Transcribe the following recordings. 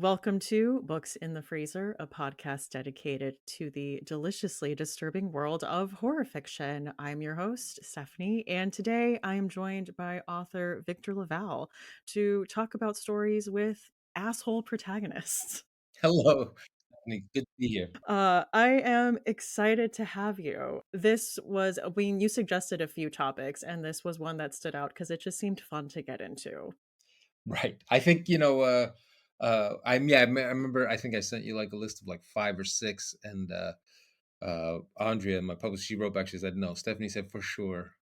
Welcome to Books in the Freezer, a podcast dedicated to the deliciously disturbing world of horror fiction. I'm your host, Stephanie, and today I am joined by author Victor LaValle to talk about stories with asshole protagonists. Hello. Stephanie. Good to be here. I am excited to have you. You suggested a few topics, and this was one that stood out because it just seemed fun to get into. Right. I think, I remember I think I sent you like a list of like 5 or 6 and Andrea, my publisher, she wrote back, she said, "No." Stephanie said, "For sure,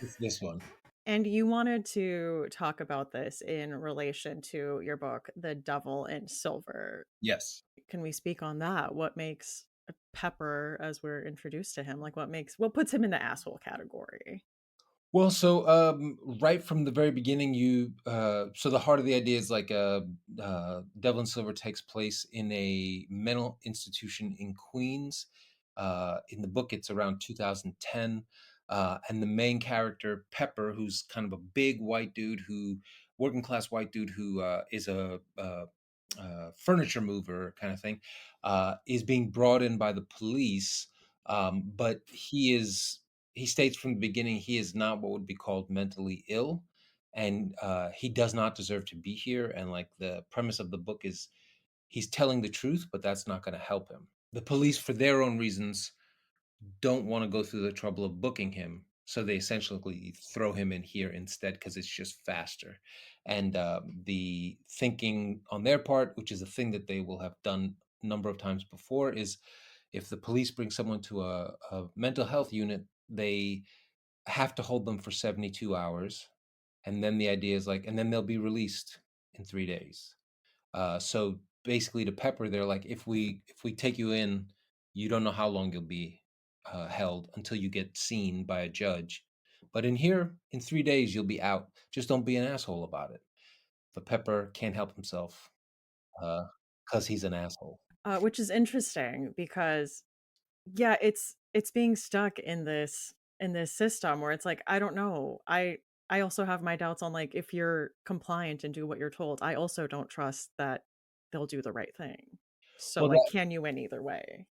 it's this one." And you wanted to talk about this in relation to your book, The Devil in Silver. Yes. Can we speak on that? What makes Pepper, as we're introduced to him, like what puts him in the asshole category? Well, so right from the very beginning, so the heart of the idea is like Devil in Silver takes place in a mental institution in Queens. In the book, it's around 2010, and the main character Pepper, who's kind of a big white dude working class white dude who is a furniture mover kind of thing, is being brought in by the police, but he states from the beginning he is not what would be called mentally ill, and he does not deserve to be here. And like the premise of the book is he's telling the truth, but that's not going to help him. The police, for their own reasons, don't want to go through the trouble of booking him. So they essentially throw him in here instead because it's just faster. And the thinking on their part, which is a thing that they will have done a number of times before, is if the police bring someone to a mental health unit, they have to hold them for 72 hours. And then the idea is like, and then they'll be released in 3 days. So basically, to Pepper, they're like, if we take you in, you don't know how long you'll be held until you get seen by a judge. But in here, in 3 days, you'll be out. Just don't be an asshole about it. But Pepper can't help himself because he's an asshole. Which is interesting because yeah, it's being stuck in this system where it's like I don't know. I also have my doubts on like if you're compliant and do what you're told. I also don't trust that they'll do the right thing. So Well, like can you win either way?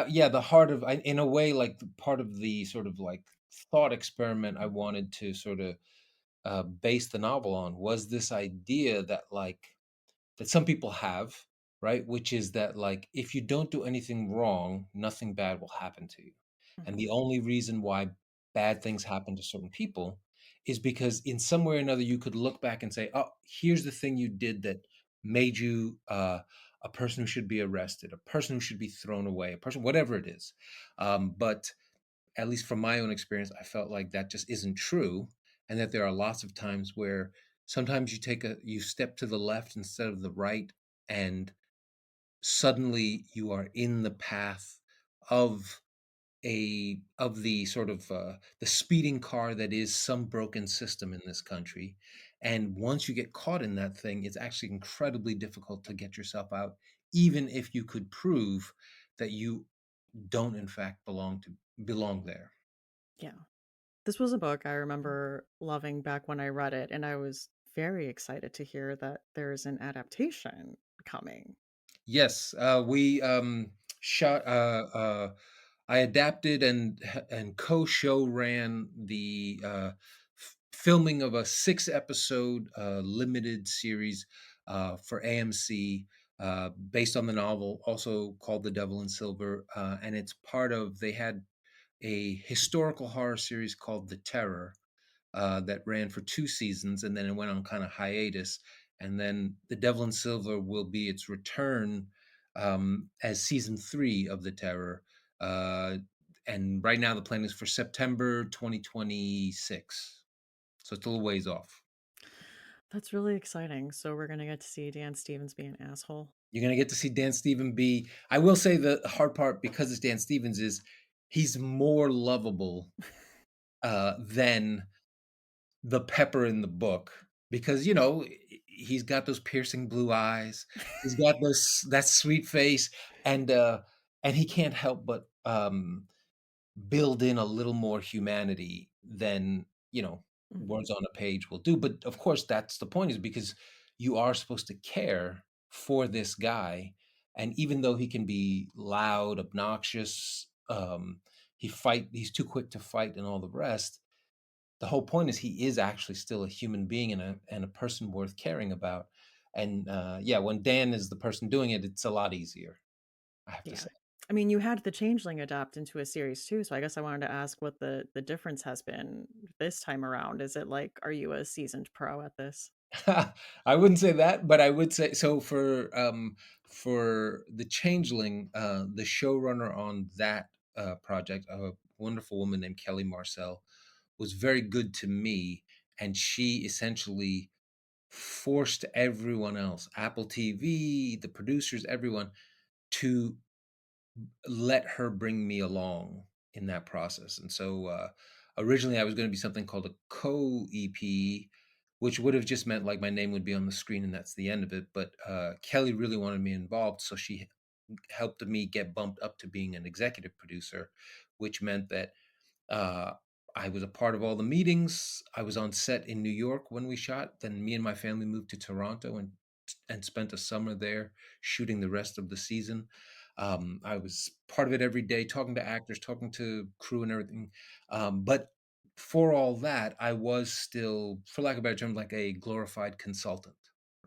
yeah, the heart of, in a way, like part of the sort of like thought experiment I wanted to sort of base the novel on was this idea that like that some people have, right? Which is that like if you don't do anything wrong, nothing bad will happen to you. And Mhm. the only reason why bad things happen to certain people is because in some way or another you could look back and say, "Oh, here's the thing you did that made you a person who should be arrested, a person who should be thrown away, a person, whatever it is." But at least from my own experience, I felt like that just isn't true, and that there are lots of times where sometimes you step to the left instead of the right, and suddenly you are in the path of the sort of the speeding car that is some broken system in this country. And once you get caught in that thing, it's actually incredibly difficult to get yourself out, even if you could prove that you don't in fact belong there. Yeah. This was a book I remember loving back when I read it, and I was very excited to hear that there's an adaptation coming. Yes, we shot. I adapted and co-show ran the filming of a 6 episode limited series for AMC based on the novel, also called The Devil in Silver, and it's part of. They had a historical horror series called The Terror, that ran for 2 seasons, and then it went on kind of hiatus. And then The Devil in Silver will be its return as season 3 of The Terror. Uh, and right now the plan is for September 2026. So it's a little ways off. That's really exciting. So we're gonna get to see Dan Stevens be an asshole. You're going to get to see Dan Stevens be. I will say the hard part, because it's Dan Stevens, is he's more lovable than the Pepper in the book, because he's got those piercing blue eyes, he's got that sweet face, and he can't help but build in a little more humanity than Mhm. words on a page will do. But of course, that's the point, is because you are supposed to care for this guy. And even though he can be loud, obnoxious, he's too quick to fight and all the rest. The whole point is he is actually still a human being and a person worth caring about. And yeah, when Dan is the person doing it, it's a lot easier, I have to Yeah. say. I mean, you had the Changeling adapt into a series too, so I guess I wanted to ask what the difference has been this time around. Is it like, are you a seasoned pro at this? I wouldn't say that, but I would say so for the Changeling, the showrunner on that project, a wonderful woman named Kelly Marcel, was very good to me, and she essentially forced everyone else, Apple TV, the producers, everyone, to let her bring me along in that process. And so originally I was going to be something called a co-EP, which would have just meant like my name would be on the screen and that's the end of it. But Kelly really wanted me involved, so she helped me get bumped up to being an executive producer, which meant that uh, I was a part of all the meetings. I was on set in New York when we shot. Then me and my family moved to Toronto and spent a summer there shooting the rest of the season. I was part of it every day, talking to actors, talking to crew, and everything. But for all that, I was still, for lack of a better term, like a glorified consultant,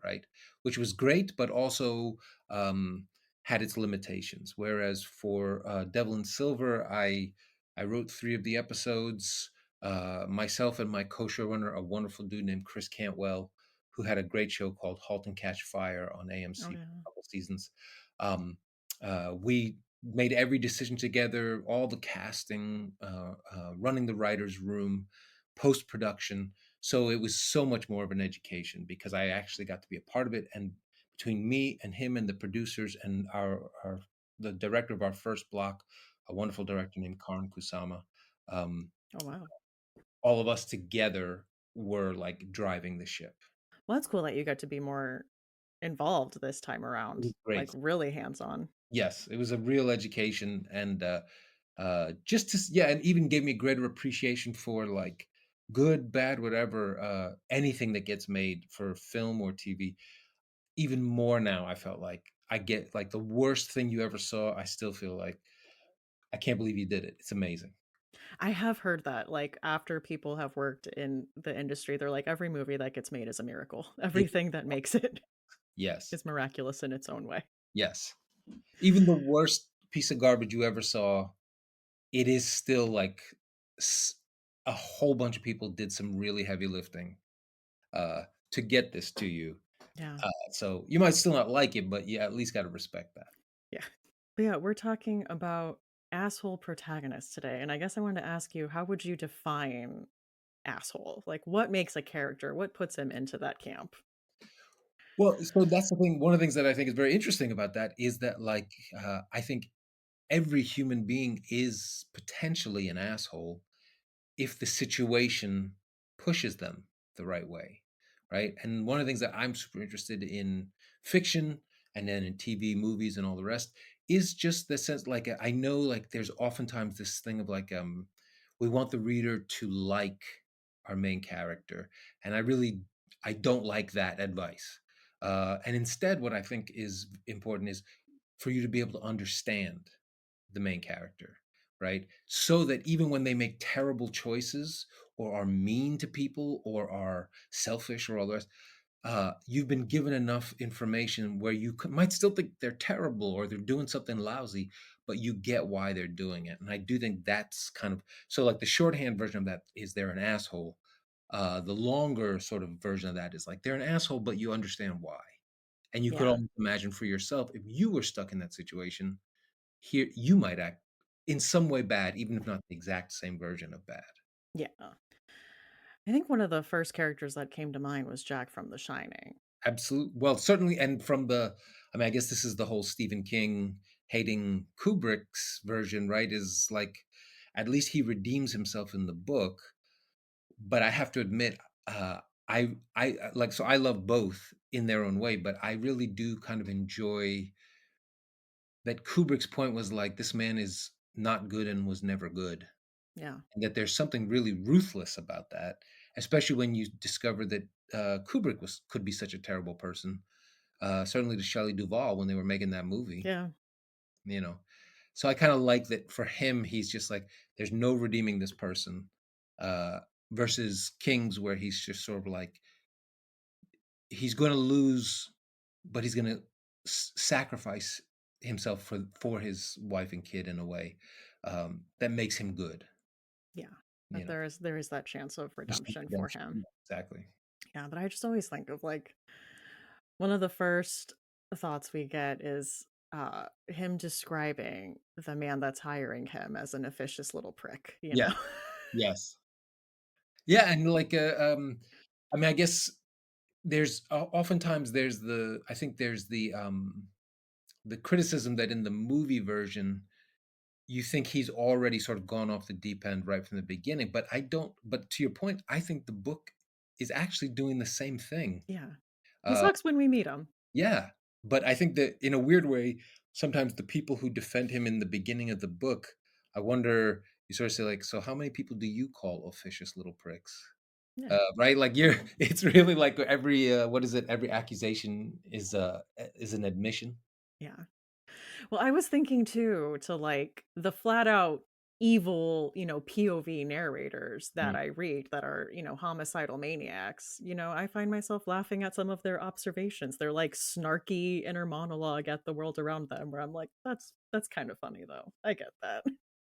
right? Which was great, but also had its limitations. Whereas for Devil and Silver, I wrote 3 of the episodes. Myself and my co-showrunner, a wonderful dude named Chris Cantwell, who had a great show called *Halt and Catch Fire* on Oh AMC for yeah. a couple seasons. Um, we made every decision together, all the casting, running the writers' room, post production. So it was so much more of an education because I actually got to be a part of it. And between me and him and the producers and our the director of our first block, a wonderful director named Karan Kusama. Um, Oh wow. all of us together were like driving the ship. Well, that's cool that you got to be more involved this time It around, was like great. really hands on. Yes, it was a real education, and just to yeah, and even gave me greater appreciation for like good, bad, whatever, anything that gets made for film or TV. Even more now, I felt like I get like the worst thing you ever saw. I still feel like I can't believe you did it. It's amazing. I have heard that, like, after people have worked in the industry, they're like, every movie that gets made is a miracle. It, Everything that makes it yes, is miraculous in its own way. yes. Even the worst piece of garbage you ever saw, it is still like s a whole bunch of people did some really heavy lifting, to get this to you. Yeah. So you might still not like it, but you at least gotta respect that. Yeah. But yeah, we're talking about asshole protagonists today. And I guess I wanted to ask you, how would you define asshole? Like, what makes a character? What puts him into that camp? Well, so that's the thing, one of the things that I think is very interesting about that is that, like, I think every human being is potentially an asshole if the situation pushes them the right way, right? And one of the things that I'm super interested in fiction and then in TV, movies, and all the rest is just the sense like I know like there's oftentimes this thing of like we want the reader to like our main character, and I don't like that advice. And instead, what I think is important is for you to be able to understand the main character, right? So that even when they make terrible choices or are mean to people or are selfish or all the rest, you've been given enough information where might still think they're terrible or they're doing something lousy, but you get why they're doing it. And I do think that's kind of so. Like the shorthand version of that is they're an asshole. The longer sort of version of that is like they're an asshole, but you understand why. And you could Yeah. almost imagine for yourself if you were stuck in that situation here, you might act in some way bad, even if not the exact same version of bad. Yeah. I think one of the first characters that came to mind was Jack from The Shining. Absolutely. Well, certainly, and from I mean, I guess this is the whole Stephen King hating Kubrick's version, right? Is like, at least he redeems himself in the book. But I have to admit, like, so I love both in their own way, but I really do kind of enjoy that Kubrick's point was like, this man is not good and was never good. Yeah. And that there's something really ruthless about that, especially when you discover that Kubrick could be such a terrible person. certainly to Shelley Duvall when they were making that movie, Yeah. you know. So I kind of like that for him, he's just like, there's no redeeming this person, uh, versus King's, where he's just sort of like, he's going to lose, but he's going to sacrifice himself for his wife and kid in a way that makes him good. Yeah. You That know, there is that chance of just redemption for redemption. him. Yeah, exactly. Yeah, but I just always think of like one of the first thoughts we get is him describing the man that's hiring him as an officious little prick, you Yeah. know? Yes. Yeah, and like I mean, I guess oftentimes there's I think there's the criticism that in the movie version you think he's already sort of gone off the deep end right from the beginning, but I don't. But to your point, I think the book is actually doing the same thing. Yeah. He Uh, sucks when we meet him. yeah, but I think that in a weird way, sometimes the people who defend him in the beginning of the book, I wonder, you sort of say like, so how many people do you call officious little pricks? Yeah. Right? Like you're, it's really like every what is it? Every accusation is an admission. Yeah. Well, I was thinking too to like the flat out evil, POV narrators that Mm. I read that are, homicidal maniacs. I find myself laughing at some of their observations. They're like snarky inner monologue at the world around them where I'm like, that's kind of funny though. I get that.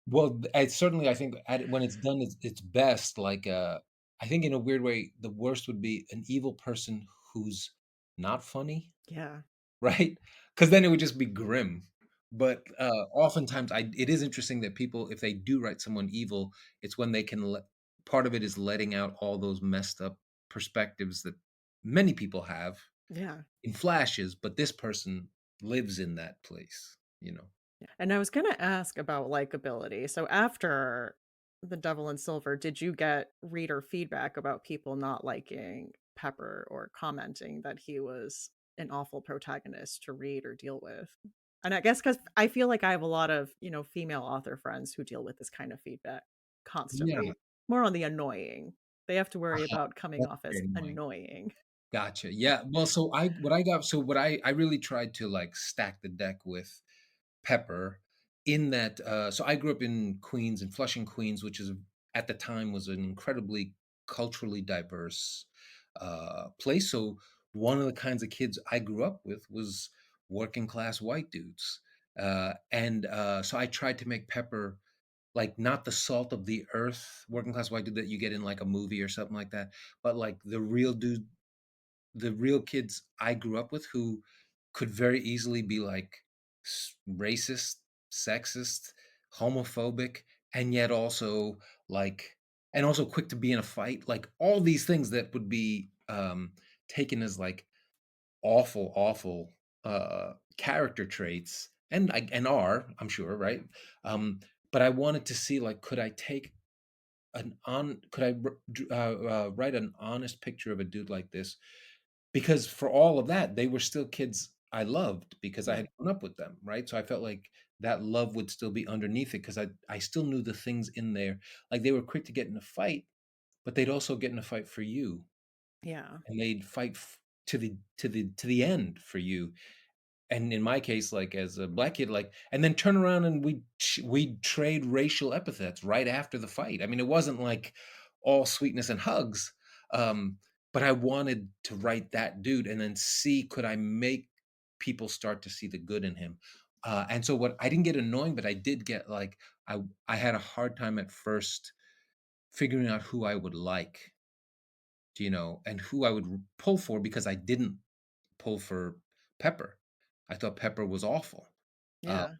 Well, I think when it's done, it's best. Like, I think in a weird way, the worst would be an evil person who's not funny, Yeah. right? Because then it would just be grim. But oftentimes, it is interesting that people, if they do write someone evil, it's when they can let part of it is letting out all those messed up perspectives that many people have Yeah. in flashes, but this person lives in that place, you know? Yeah. And I was going to ask about likability. So after The Devil in Silver, did you get reader feedback about people not liking Pepper or commenting that he was an awful protagonist to read or deal with? And I guess because I feel like I have a lot of, female author friends who deal with this kind of feedback Yeah. constantly, more on the annoying. They have to worry Uh-huh. about coming That's off as very annoying. annoying. Gotcha. Yeah. Well, so I what I got so what I really tried to like stack the deck with Pepper in that so I grew up in Queens, in Flushing, Queens, which is at the time was an incredibly culturally diverse place. So one of the kinds of kids I grew up with was working class white dudes. And so I tried to make Pepper like not the salt of the earth working class white dude that you get in like a movie or something like that, but like the real kids I grew up with who could very easily be like racist, sexist, homophobic, and yet also like, and also quick to be in a fight, like all these things that would be taken as like awful, awful character traits, and are, I'm sure, right? Um, but I wanted to see like, could I take could write an honest picture of a dude like this, because for all of that, they were still kids I loved because I Yeah. had grown up with them, right? So I felt like that love would still be underneath it because I still knew the things in there. Like they were quick to get in a fight, but they'd also get in a fight for you, Yeah. and they'd fight to the end for you. And in my case, like as a black kid, like, and then turn around and we'd trade racial epithets right after the fight. I mean, it wasn't like all sweetness and hugs, um, but I wanted to write that dude and then see could I make people start to see the good in him. And so what I didn't get annoying, but I did get like I had a hard time at first figuring out who I would like, and who I would pull for because I didn't pull for Pepper. I thought Pepper was awful. Uh, Yeah.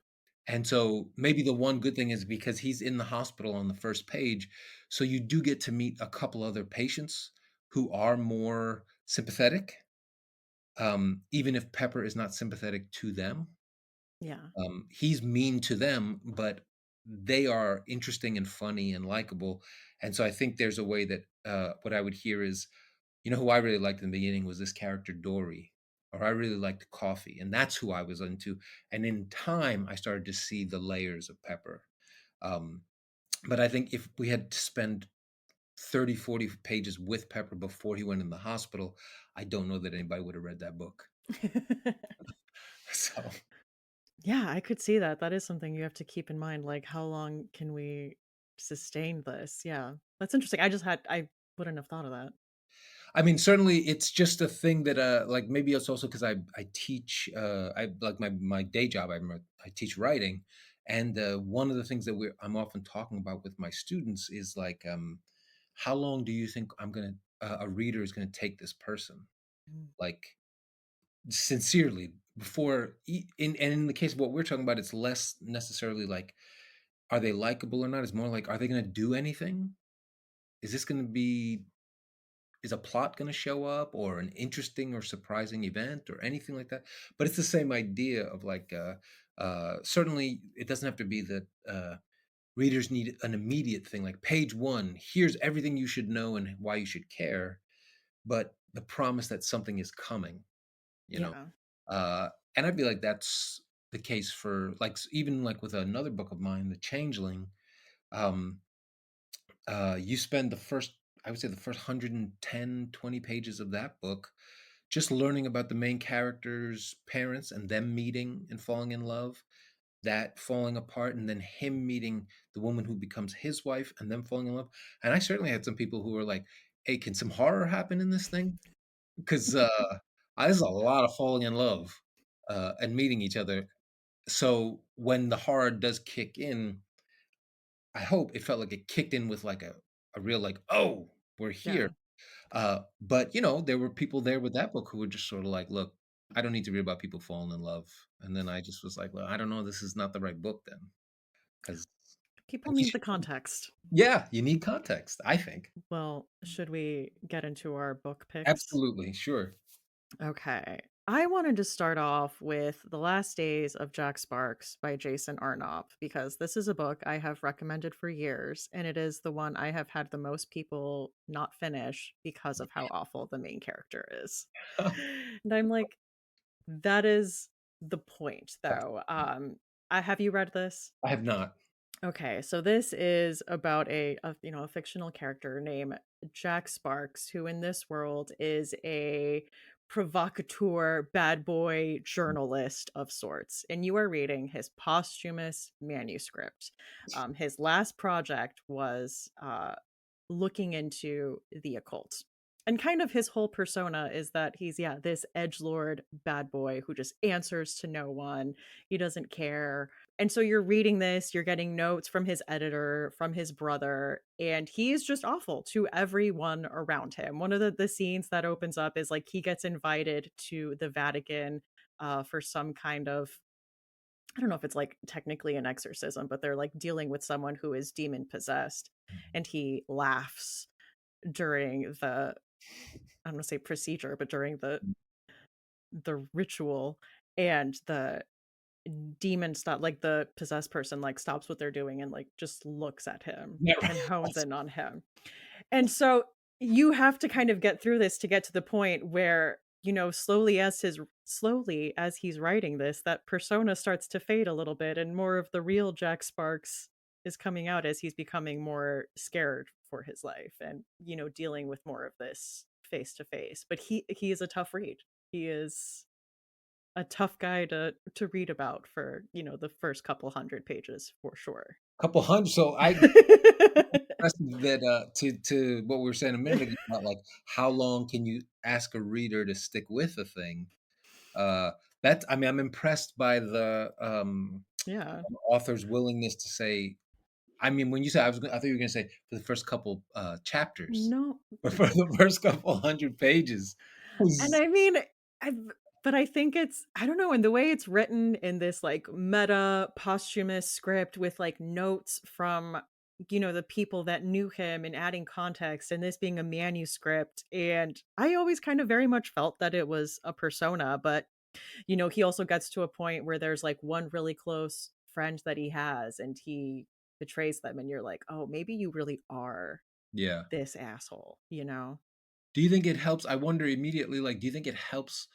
and so maybe the one good thing is because he's in the hospital on the first page, so you do get to meet a couple other patients who are more sympathetic, even if Pepper is not sympathetic to them. Yeah. He's mean to them, but they are interesting and funny and likable. And so I think there's a way that what I would hear is, who I really liked in the beginning was this character Dory, or I really liked Coffee, and that's who I was into. And in time, I started to see the layers of Pepper. Um, but I think if we had to spend 30, 40 pages with Pepper before he went in the hospital, I don't know that anybody would have read that book. So, Yeah, I could see that. That is something you have to keep in mind, like, how long can we sustain this? Yeah. That's interesting. I wouldn't have thought of that. I mean, certainly it's just a thing that, like, maybe it's also because I teach, I like my day job, I teach writing, and, one of the things that I'm often talking about with my students is, like, how long do you think a reader is gonna take this person? Mm, Like, sincerely, before in the case of what we're talking about, it's less necessarily like, are they likable or not? It's more like, are they gonna do anything? Is this gonna be is a plot gonna show up or an interesting or surprising event or anything like that? But it's the same idea of like, certainly it doesn't have to be that, readers need an immediate thing, like page 1, here's everything you should know and why you should care, but the promise that something is coming, you know? yeah. Uh, and I feel like that's the case for like even like with another book of mine, The Changeling. Um, you spend I would say the first 110, 20 pages of that book just learning about the main character's parents and them meeting and falling in love, that falling apart, and then him meeting the woman who becomes his wife and them falling in love. And I certainly had some people who were like, "Hey, can some horror happen in this thing?" Because there's a lot of falling in love and meeting each other. So when the horror does kick in, I hope it felt like it kicked in with like a real like, "Oh, we're here." Yeah. But, there were people there with that book who were just sorta like, "Look, I don't need to read about people falling in love." And then I just was like, "Well, I don't know, this is not the right book then, because People at least need the context. Yeah, you need context, I think. Well, should we get into our book picks? Absolutely, sure. Okay. I wanted to start off with The Last Days of Jack Sparks by Jason Arnopp because this is a book I have recommended for years, and it is the one I have had the most people not finish because of how awful the main character is. And I'm like, that is the point, That's though. Have you read this? I have not. Okay, so this is about a fictional character named Jack Sparks, who in this world is a provocateur, bad boy journalist of sorts. And you are reading his posthumous manuscript. His last project was looking into the occult. And kind of his whole persona is that he's, yeah, this edge lord bad boy who just answers to no one. He doesn't care. And so you're reading this, you're getting notes from his editor, from his brother, and he's just awful to everyone around him. One of the scenes that opens up is like he gets invited to the Vatican for some kind of, I don't know if it's like technically an exorcism, but they're like dealing with someone who is demon possessed. And he laughs during the, I'm gonna say procedure, but during the ritual, and the demon stop like the possessed person like stops what they're doing and like just looks at him Yeah, and hones right. in on him. And so you have to kind of get through this to get to the point where, slowly as he's writing this, that persona starts to fade a little bit and more of the real Jack Sparks is coming out as he's becoming more scared for his life and, dealing with more of this face to face. But he is a tough read. He is a tough guy to read about for, the first couple hundred pages for sure. Couple hundred, so I impressive that, to what we were saying a minute ago about, like, how long can you ask a reader to stick with a thing? Uh, I mean, I'm impressed by the, Yeah. author's willingness to say. I mean, when you said I thought you were gonna say for the first couple, chapters, No. but for the first couple 100 pages And was I mean, I but I think it's, I don't know, in the way it's written in this like meta posthumous script with like notes from, the people that knew him and adding context and this being a manuscript. And I always kind of very much felt that it was a persona, but he also gets to a point where there's like one really close friend that he has and he betrays them and you're like, "Oh, maybe you really are Yeah. this asshole?" Do you think it helps? I wonder immediately, like, do you think it helps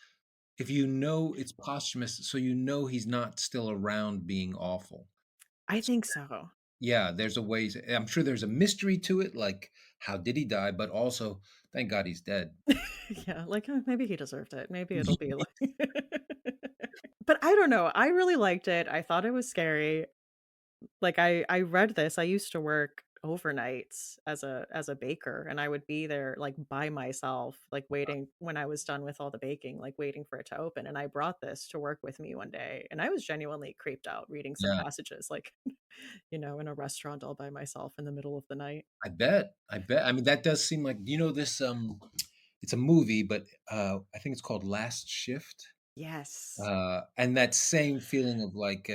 if you know it's posthumous, so you know he's not still around being awful? I think so. Yeah, there's a way I'm sure there's a mystery to it, like, how did he die? But also Thank God he's dead. Yeah, like, maybe he deserved it. Maybe it'll be like but I don't know, I really liked it, I thought it was scary. Like, I read this, I used to work overnights as a baker, and I would be there, like, by myself, like, waiting when I was done with all the baking, like, waiting for it to open, and I brought this to work with me one day, and I was genuinely creeped out reading some Yeah, passages, like, in a restaurant all by myself in the middle of the night. I bet. I bet. I mean, that does seem like this. It's a movie, but I think it's called Last Shift. Yes. And that same feeling of like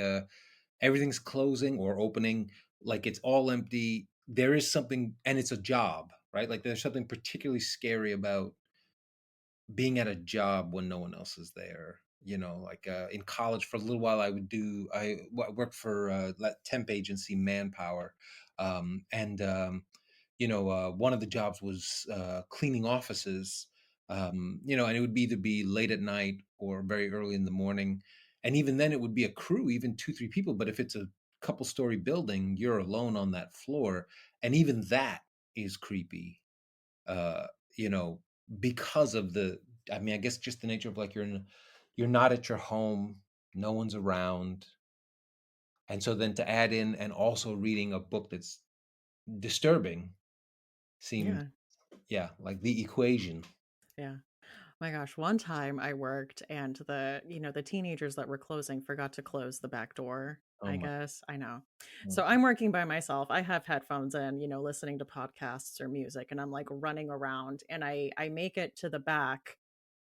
everything's closing or opening, like it's all empty. There is something, and it's a job, right? Like there's something particularly scary about being at a job when no one else is there. Like in college for a little while, I worked for temp agency Manpower, and one of the jobs was cleaning offices. And it would either be late at night or very early in the morning, and even then it would be a crew, even 2 3 people. But if it's a couple story building, you're alone on that floor, and even that is creepy. uh, you know, because of I mean, I guess just the nature of like you're not at your home, no one's around. And so then to add in and also reading a book that's disturbing seemed, Yeah, yeah, like the equation. yeah. My gosh, one time I worked and the teenagers that were closing forgot to close the back door, Oh I my, guess. I know. oh, So I'm working by myself. I have headphones in, listening to podcasts or music, and I'm like running around, and I make it to the back,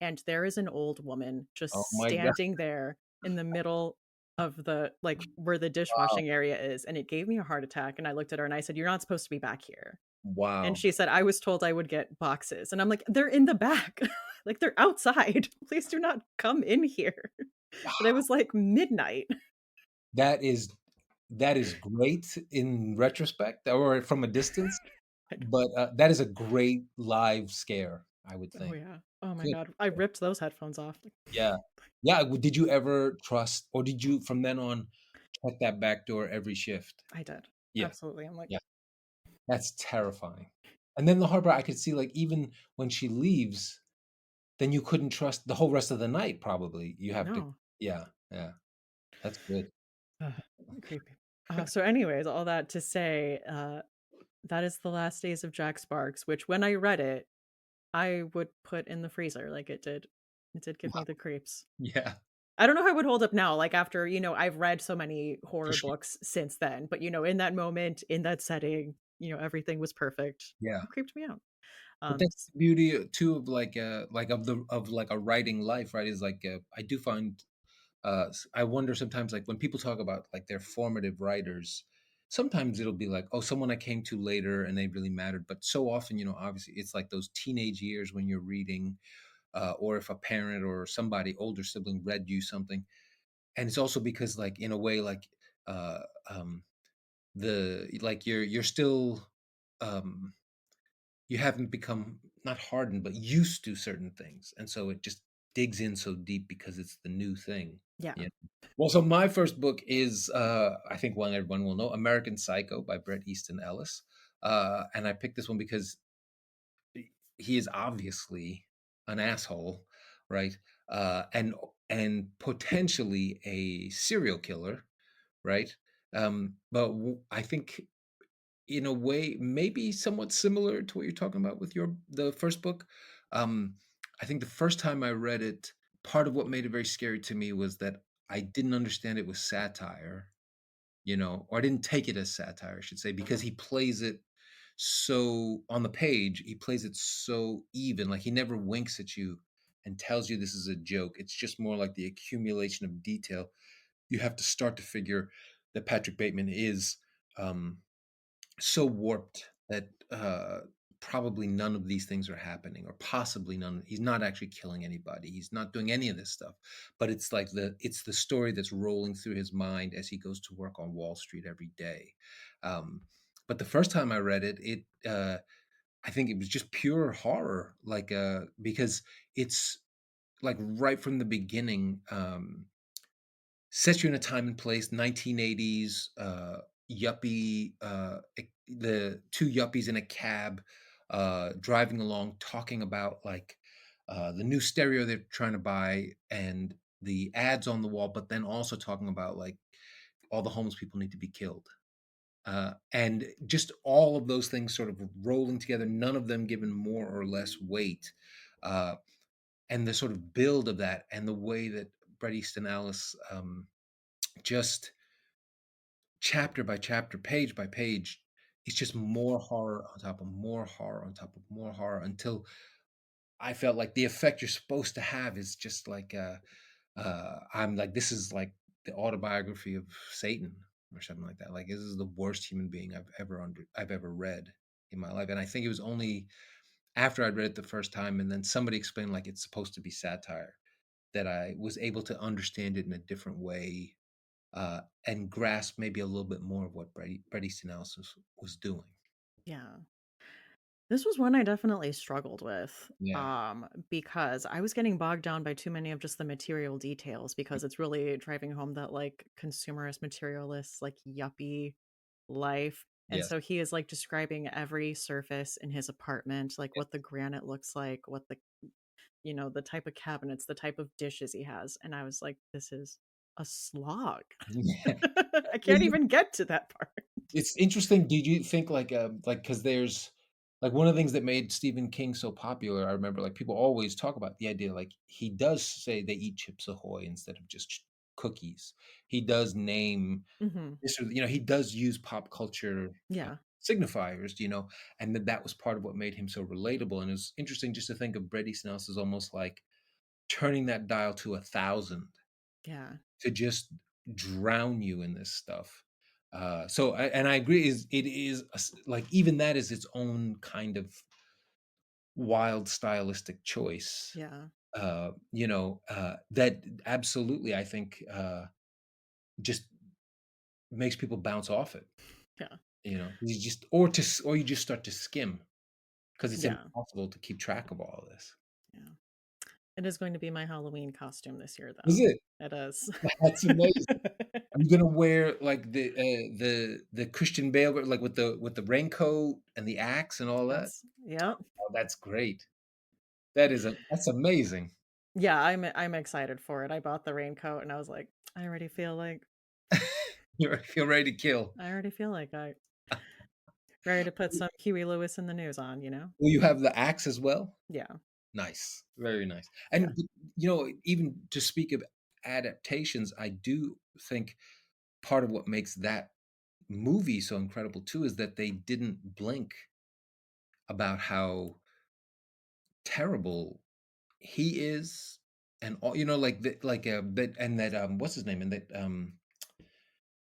and there is an old woman oh just my God. standing there in the middle of the like where the Wow. dishwashing area is, and it gave me a heart attack, and I looked at her and I said, "You're not supposed to be back here." And Wow. she said, "I was told I would get boxes." And I'm like, "They're in the back. Like, they're outside. Please do not come in here." But it Wow. was, like, midnight. That is that is great in retrospect or from a distance, I know. but that is a great live scare, I would Oh, think. yeah. Oh my Good. god. I ripped those headphones off. Yeah. Yeah, did you ever trust, or did you from then on check that back door every shift? I did. Yeah, Absolutely. I'm like, yeah, that's terrifying. And then the hard part, I could see, like, even when she leaves, then you couldn't trust the whole rest of the night probably. You have to, "No." yeah, yeah, that's good. Ugh, creepy. So anyways, all that to say, that is The Last Days of Jack Sparks, which when I read it, I would put in the freezer, like, it did give me Wow. the creeps. Yeah, I don't know how it would hold up now, like, after, I've read so many for horror sure. books since then, but, in that moment, in that setting, everything was perfect. Yeah. It creeped me out. But that's S the beauty too of like of like a writing life, right? Is like I do find I wonder sometimes, like when people talk about like their formative writers, sometimes it'll be like, oh, someone I came to later and they really mattered. But so often, obviously it's like those teenage years when you're reading, or if a parent or somebody older sibling read you something. And it's also because like in a way, like uh um the like you're still um you haven't become, not hardened, but used to certain things, and so it just digs in so deep because it's the new thing. Yeah. Yeah. Well, so my first book is, I think one everyone will know, American Psycho by Bret Easton Ellis, and I picked this one because he is obviously an asshole, right? And potentially a serial killer, right? But I think in a way maybe somewhat similar to what you're talking about with the first book. um I think the first time I read it, part of what made it very scary to me was that I didn't understand it was satire, or I didn't take it as satire, I should say, because he plays it so, on the page he plays it so even, like he never winks at you and tells you this is a joke. It's just more like the accumulation of detail. You have to start to figure that Patrick Bateman is um so warped that probably none of these things are happening, or possibly none. He's not actually killing anybody. He's not doing any of this stuff. But it's the story that's rolling through his mind as he goes to work on Wall Street every day. Um, but the first time I read it, I think it was just pure horror, like because it's like right from the beginning. Sets you in a time and place, 1980s, yuppie, the two yuppies in a cab. driving along, talking about like the new stereo they're trying to buy and the ads on the wall, but then also talking about like all the homeless people need to be killed. And just all of those things sort of rolling together, none of them given more or less weight. Uh, and the sort of build of that and the way that Bret Easton Ellis just chapter by chapter, page by page, it's just more horror on top of more horror on top of more horror until I felt like the effect you're supposed to have is just like I'm like this is like the autobiography of Satan or something like that. Like this is the worst human being I've ever read in my life. And I think it was only after I'd read it the first time and then somebody explained like it's supposed to be satire that I was able to understand it in a different way and grasp maybe a little bit more of what Bret Easton Ellis was doing. Yeah. This was one I definitely struggled with, Yeah. because I was getting bogged down by too many of just the material details because it's really driving home that, like, consumerist, materialist, like, yuppie life, and Yes. so he is, like, describing every surface in his apartment, like, what the granite looks like, what the the type of cabinets, the type of dishes he has, and I was like, "This is a slog." Yeah. I Well, can't even get to that part. it's interesting. Did you think like because there's like one of the things that made Stephen King so popular? I remember like people always talk about the idea like he does say they eat Chips Ahoy instead of just cookies. He does name Mhm. this, or he does use pop culture Yeah. signifiers, and that was part of what made him so relatable. And it's interesting just to think of Bret Easton Ellis as almost like turning that dial to 1,000 Yeah. to just drown you in this stuff. And I agree. It is like even that is its own kind of wild stylistic choice. Yeah. That absolutely I think just makes people bounce off it. Yeah. You just or you just start to skim because it's Yeah. impossible to keep track of all of this. Yeah. It is going to be my Halloween costume this year, Is though. it? It is. That's amazing. Are you gonna wear like the Christian Bale, like with the raincoat and the axe and all that? Yes. Yep. Oh, that's great. That's amazing. Yeah, I'm excited for it. I bought the raincoat and I was like, You feel ready to kill. I already feel like I ready to put some Huey Lewis in the news on, you know? Will you have the axe as well? Yeah. Nice, very nice. Yeah. And even to speak of adaptations, I do think part of what makes that movie so incredible too is that they didn't blink about how terrible he is and all like that and that what's his name and that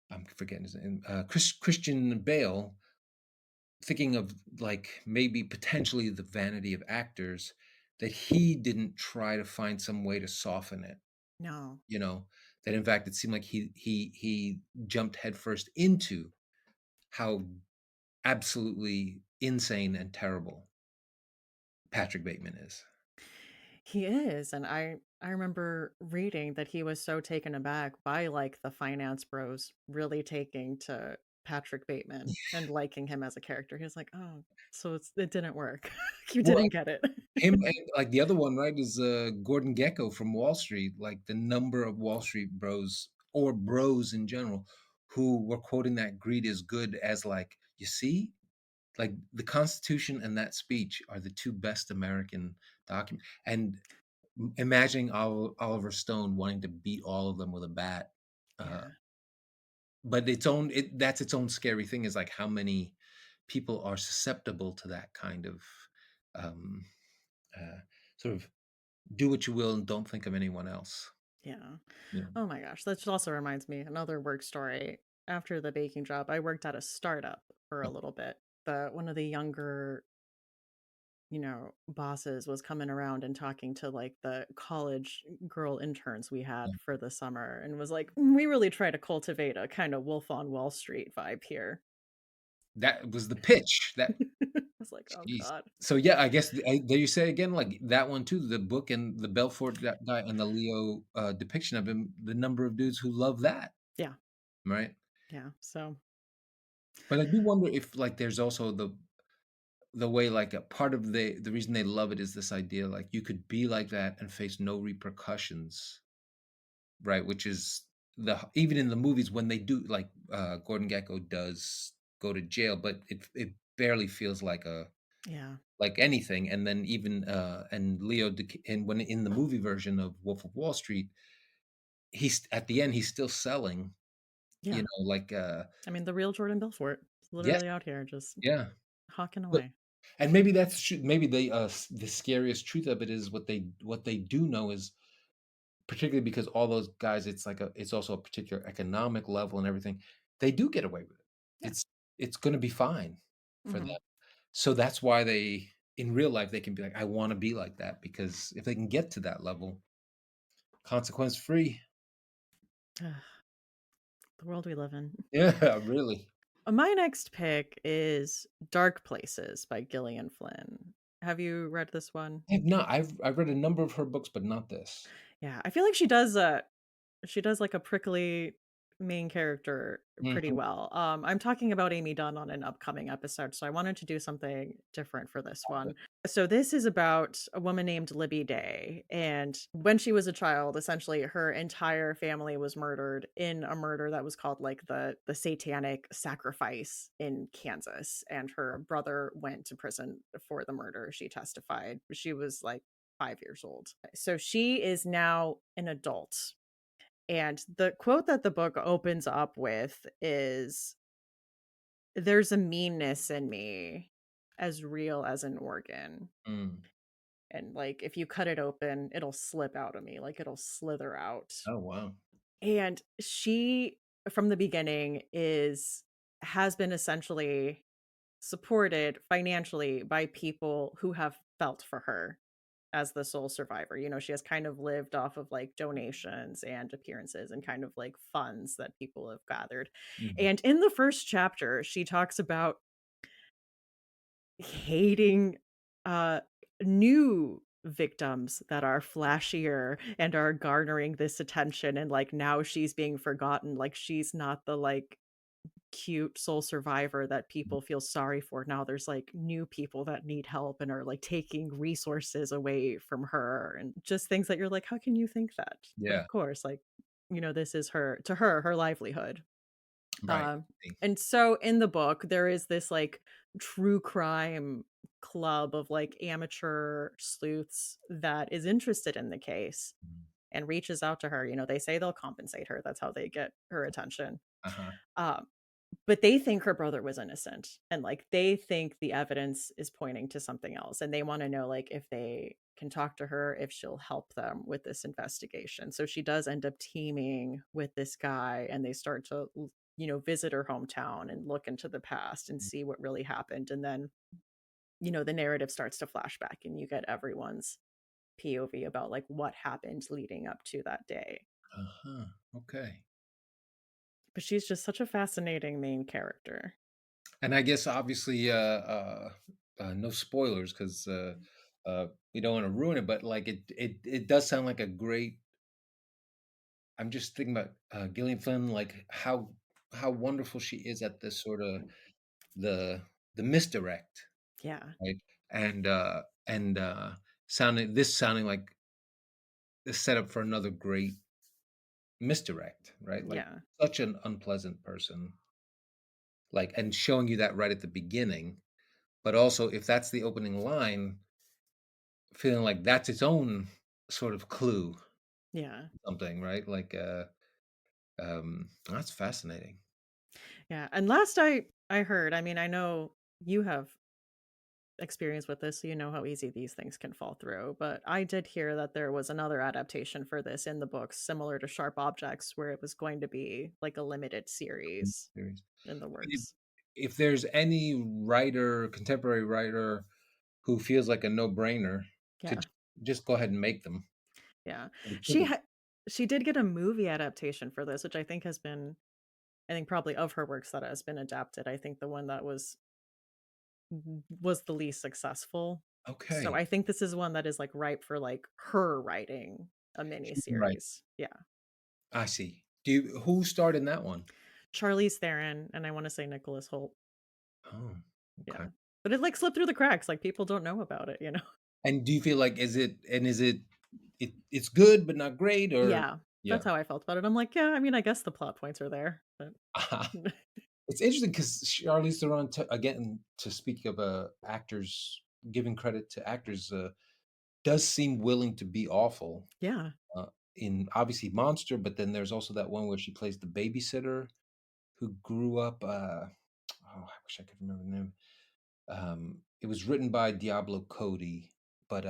I'm forgetting his name Christian Bale, thinking of like maybe potentially the vanity of actors, that he didn't try to find some way to soften it, No. you know that in fact it seemed like he jumped headfirst into how absolutely insane and terrible Patrick Bateman is. He is, and I remember reading that he was so taken aback by, like, the finance bros really taking to Patrick Bateman and liking him as a character. He was like, "Oh, so it didn't work. You Well, didn't get it." him and like the other one, right, is Gordon Gekko from Wall Street. Like the number of Wall Street bros or bros in general who were quoting that greed is good as like, you see, like the Constitution and that speech are the two best American documents. And imagining Oliver Stone wanting to beat all of them with a bat. Uh, Yeah. but that's its own scary thing is like how many people are susceptible to that kind of um, uh, sort of do what you will and don't think of anyone else. Yeah. Yeah. Oh my gosh, that just also reminds me, another work story. After the baking job, I worked at a startup for a Oh, little bit. The one of the younger, bosses was coming around and talking to like the college girl interns we had yeah. for the summer and was like, "We really try to cultivate a kind of Wolf on Wall Street vibe here." That was the pitch. I was like, "Oh Jeez. god." So yeah, I guess there you say again, like that one too. The book and the Belfort guy and the Leo depiction of him. The number of dudes who love that, Yeah. right? Yeah. So, But I do wonder if like there's also the way, like, a part of the reason they love it is this idea, like, you could be like that and face no repercussions, right? Which is even in the movies when they do, like, Gordon Gekko does go to jail, but it barely feels Yeah. like anything, and then even, and and when in the movie version of Wolf of Wall Street, he's at the end, he's still selling, Yeah. like, I mean, the real Jordan Belfort is yeah, literally out here just yeah. hawking But away. and maybe that's true. Maybe the scariest truth of it is what they do know is, particularly because all those guys, it's also a particular economic level and everything. They do get away with it. Yeah. It's gonna be fine for them. Mhm. So that's why in real life, they can be like, "I wanna be like that," because if they can get to that level, consequence free. Ugh, the world we live in. Yeah, really. My next pick is Dark Places by Gillian Flynn. Have you read this one? I have not. I've read a number of her books, but not this. Yeah, I feel like she does like a prickly main character pretty Mhm. well. I'm talking about Amy Dunn on an upcoming episode, so I wanted to do something different for this one. So this is about a woman named Libby Day, and when she was a child, essentially her entire family was murdered in a murder that was called like the satanic sacrifice in Kansas, and her brother went to prison for the murder. She testified. She was like 5 years old. So she is now an adult. And the quote that the book opens up with is, "There's a meanness in me as real as an organ. Mm. And like, if you cut it open, it'll slip out of me, like it'll slither out." Oh, wow. And she, from the beginning, has been essentially supported financially by people who have felt for her as the sole survivor. You know, she has kind of lived off of like donations and appearances and kind of like funds that people have gathered. Mhm. And in the first chapter, she talks about hating uh new victims that are flashier and are garnering this attention, and like now she's being forgotten, like she's not the like cute sole survivor that people feel sorry for. Now there's like new people that need help and are like taking resources away from her, and just things that you're like, how can you think that? But Yeah. of course, like, you know, this is her, to her livelihood. Right. um and so in the book there is this like true crime club of like amateur sleuths that is interested in the case Mhm. and reaches out to her. You know, they say they'll compensate her, that's how they get her attention. Uh-huh. um but they think her brother was innocent, and, like, they think the evidence is pointing to something else, and they wanna know, like, if they can talk to her, if she'll help them with this investigation. So she does end up teaming with this guy, and they start to visit her hometown and look into the past and see what really happened, and then, the narrative starts to flash back, and you get everyone's POV about, like, what happened leading up to that day. Uh-huh. Okay. But she's just such a fascinating main character. And I guess obviously, no spoilers because we don't want to ruin it, but like it does sound like a great. I'm just thinking about Gillian Flynn, like how wonderful she is at this sort of the misdirect, Yeah, right? And sounding like the setup for another great misdirect, right? Like yeah. such an unpleasant person, like, and showing you that right at the beginning. But also, if that's the opening line, feeling like that's its own sort of clue, Yeah. something, right? Like, that's fascinating. Yeah, and last I heard, I mean, I know you have experience with this, so you know how easy these things can fall through, but I did hear that there was another adaptation for this in the books similar to Sharp Objects, where it was going to be like a limited series Series. in the If works. if there's any writer, contemporary writer, who feels like a no-brainer to Yeah. just go ahead and make them Yeah. pretty She quickly. ha- she did get a movie adaptation for this, which I think has been, I think probably of her works that has been adapted, I think the one that was the least successful. So Okay. I think this is one that is, like, ripe for, like, her writing a mini Right. series. Yeah. I see. Who starred in that one? Charlize Theron, and I wanna say Nicholas Hoult. Oh, Yeah. okay. But it, like, slipped through the cracks, like, people don't know about it, you know? And do you feel like it's good but not great, or Yeah, yeah? that's how I felt about it. I'm like, "Yeah, I mean, I guess the plot points are there, but" It's interesting because Charlize Theron, again, to speak of actors, giving credit to actors, does seem willing to be awful. Yeah. In obviously Monster, but then there's also that one where she plays the babysitter who grew up. Oh, I wish I could remember the name. It was written by Diablo Cody, but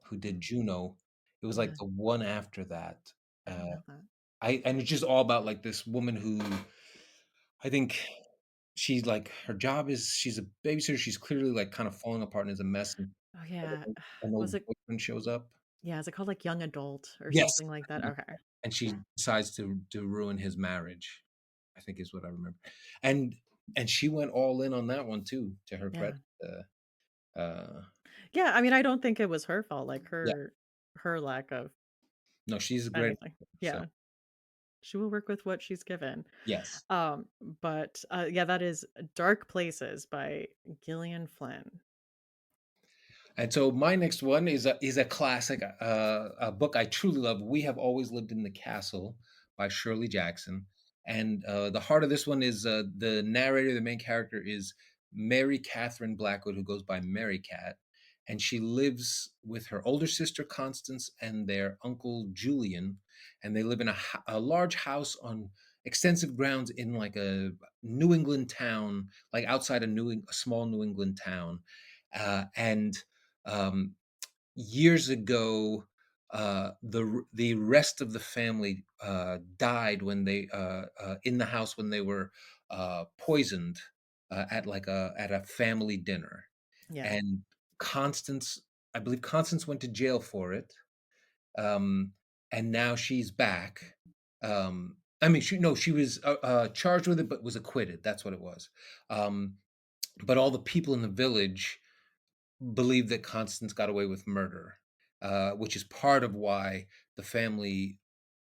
who did Mm, Juno? It was like yeah, the one after that. I Uh, don't know that. I and it's just all about like this woman who I think she's like her job is she's a babysitter. She's clearly like kind of falling apart and is a mess, and Oh, yeah. an Was old it boyfriend shows up. yeah, is it called, like, Young Adult or Yes, something like that? Okay. and she Yeah. decides to ruin his marriage, I think is what I remember. And and she went all in on that one too, to her credit. Yeah. Uh, Yeah, I mean, I don't think it was her fault, like, yeah, her lack of no, she's a great anything. so, Yeah. She will work with what she's given. yes. But, yeah, that is Dark Places by Gillian Flynn. And so my next one is a classic, a book I truly love. We Have Always Lived in the Castle by Shirley Jackson. And the heart of this one is the narrator, the main character is Mary Catherine Blackwood, who goes by Mary Cat, and she lives with her older sister Constance and their uncle Julian, and they live in a large house on extensive grounds in like a New England town, like outside a small New England town, and um, years ago, the rest of the family died when they in the house when they were poisoned at like a family dinner, Yeah. and Constance, I believe Constance went to jail for it, um, and now she's back. I mean, she was charged with it, but was acquitted. That's what it was. Um, but all the people in the village believe that Constance got away with murder, which is part of why the family,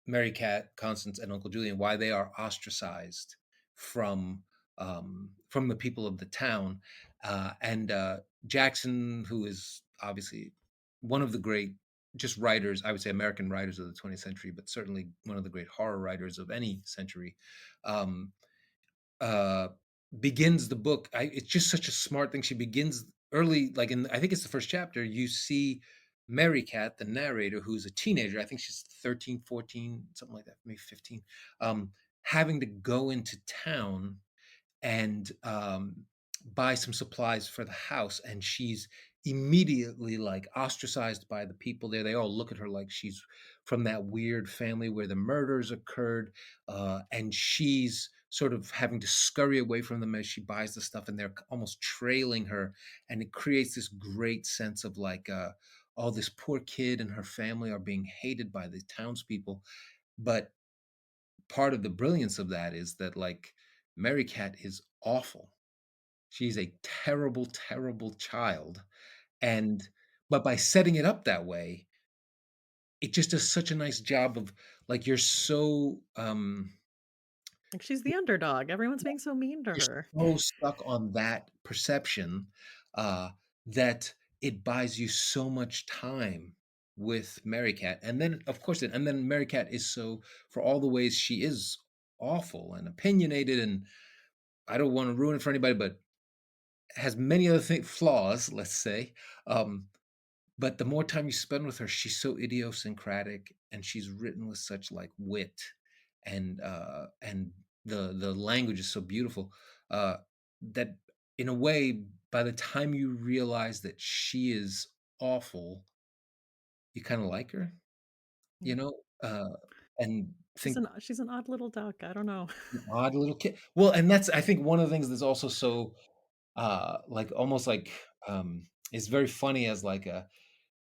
Mary Cat, Constance, and Uncle Julian, why they are ostracized from the people of the town. And Jackson, who is obviously one of the great just writers, I would say American writers of the 20th century, but certainly one of the great horror writers of any century. Um, uh, Begins the book. It's just such a smart thing. She begins early, like in I think it's the first chapter. You see Mary Cat, the narrator, who's a teenager. I think she's 13, 14, something like that, maybe 15, um, having to go into town and buy some supplies for the house, and she's immediately like ostracized by the people there. They all look at her like she's from that weird family where the murders occurred, and she's sort of having to scurry away from them as she buys the stuff, and they're almost trailing her, and it creates this great sense of like oh, this poor kid and her family are being hated by the townspeople. But part of the brilliance of that is that like Mary Cat is awful. She's a terrible, terrible child. And but by setting it up that way, it just does such a nice job of like you're so Like, she's the underdog. Everyone's being so mean to you're her. so stuck on that perception uh that it buys you so much time with Mary Cat. And then of course and then Mary Cat is so for all the ways she is awful and opinionated, and I don't want to ruin it for anybody, but has many other flaws, let's say. Um, but the more time you spend with her, she's so idiosyncratic, and she's written with such like wit, and the language is so beautiful that in a way, by the time you realize that she is awful, you kind of like her, you Yeah. know, and think She's an odd little duck. I don't know. odd little kid. Well, and that's I think one of the things that's also so like almost like is very funny as like a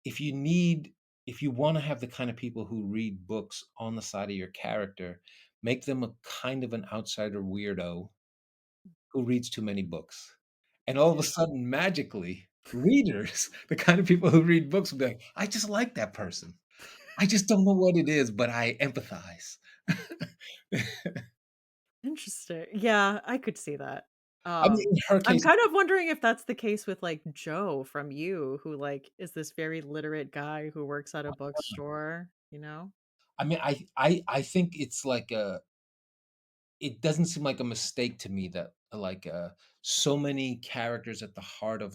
if you need if you want to have the kind of people who read books on the side of your character, make them a kind of an outsider weirdo who reads too many books. And all of a Yeah. sudden, magically, readers, the kind of people who read books will be like, I just like that person. I just don't know what it is, but I empathize. Interesting. Yeah, I could see that. I mean, in her I'm case, kind of wondering if that's the case with, like, Joe from You, who, like, is this very literate guy who works at a bookstore, you know? I mean, I think it's like a it doesn't seem like a mistake to me that, so many characters at the heart of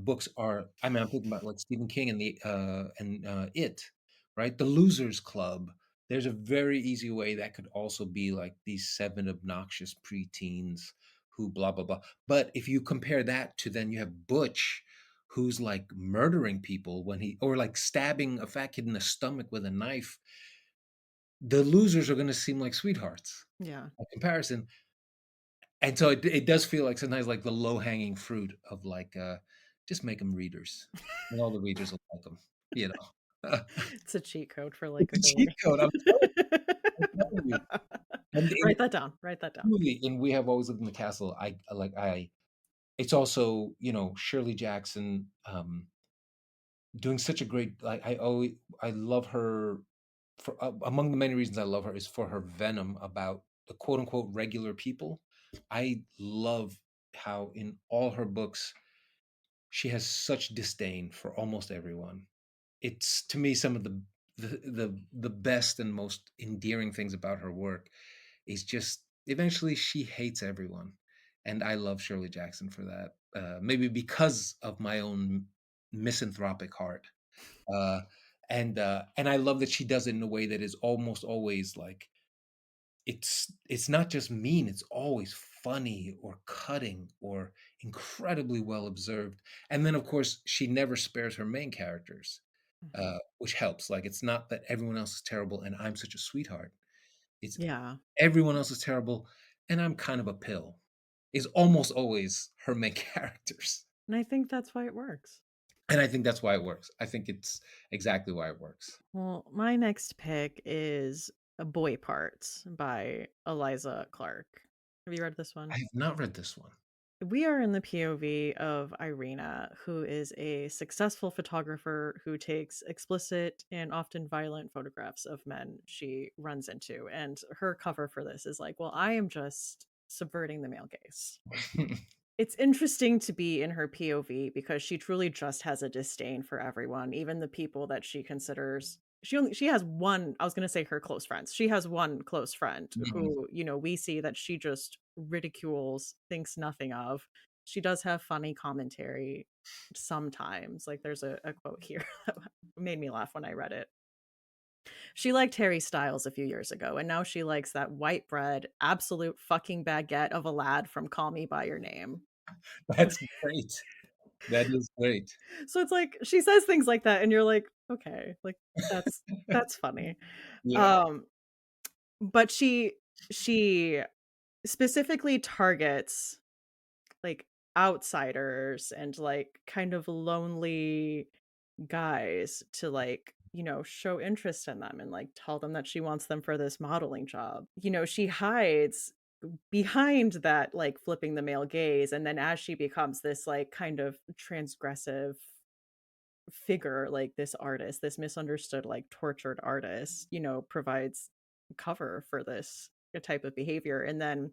books are I mean, I'm thinking about, like, Stephen King and It, right? The Losers Club. There's a very easy way that could also be, like, these 7 obnoxious preteens who blah, blah, blah. But if you compare that to then you have Butch, who's, like, murdering people when he or, like, stabbing a fat kid in the stomach with a knife, the losers are gonna seem like sweethearts Yeah. by comparison, and so it does feel like sometimes like the low-hanging fruit of just make them readers, and all the readers will like them, you know? It's a cheat code for It's a cheat likability. code, I'm telling you, and Write that down, write that down. truly, and We Have Always Lived in the Castle, I it's also, Shirley Jackson, doing such a great I love her for among the many reasons I love her is for her venom about the quote unquote regular people. I love how in all her books she has such disdain for almost everyone. It's to me some of the best and most endearing things about her work is just eventually she hates everyone. And I love Shirley Jackson for that. Maybe because of my own misanthropic heart. Uh, and I love that she does it in a way that is almost always like it's not just mean, it's always funny or cutting or incredibly well observed. And then, of course, she never spares her main characters, Mhm. which helps. Like, it's not that everyone else is terrible and I'm such a sweetheart. It's Yeah, everyone else is terrible and I'm kind of a pill, is almost always her main characters. and I think that's why it works. And I think that's why it works. I think it's exactly why it works. Well, my next pick is A Boy Parts by Eliza Clark. Have you read this I one? have not read this one. We are in the POV of Irina, who is a successful photographer who takes explicit and often violent photographs of men she runs into. And her cover for this is like, well, I am just subverting the male gaze. It's interesting to be in her POV because she truly just has a disdain for everyone, even the people that she considers she has one, I was gonna say her close friends. She has one close friend Mm, who, we see that she just ridicules, thinks nothing of. She does have funny commentary sometimes. Like there's a quote here that made me laugh when I read it. She liked Harry Styles a few years ago, and now she likes that white bread, absolute fucking baguette of a lad from Call Me by Your Name. that's great. That is great. So it's like she says things like that and you're like, "Okay, like that's that's funny." Yeah. Um, but she specifically targets like outsiders and like kind of lonely guys to like, show interest in them and like tell them that she wants them for this modeling job. She hides behind that like flipping the male gaze, and then as she becomes this like kind of transgressive figure, like this artist, this misunderstood, like tortured artist, provides cover for this type of behavior. And then,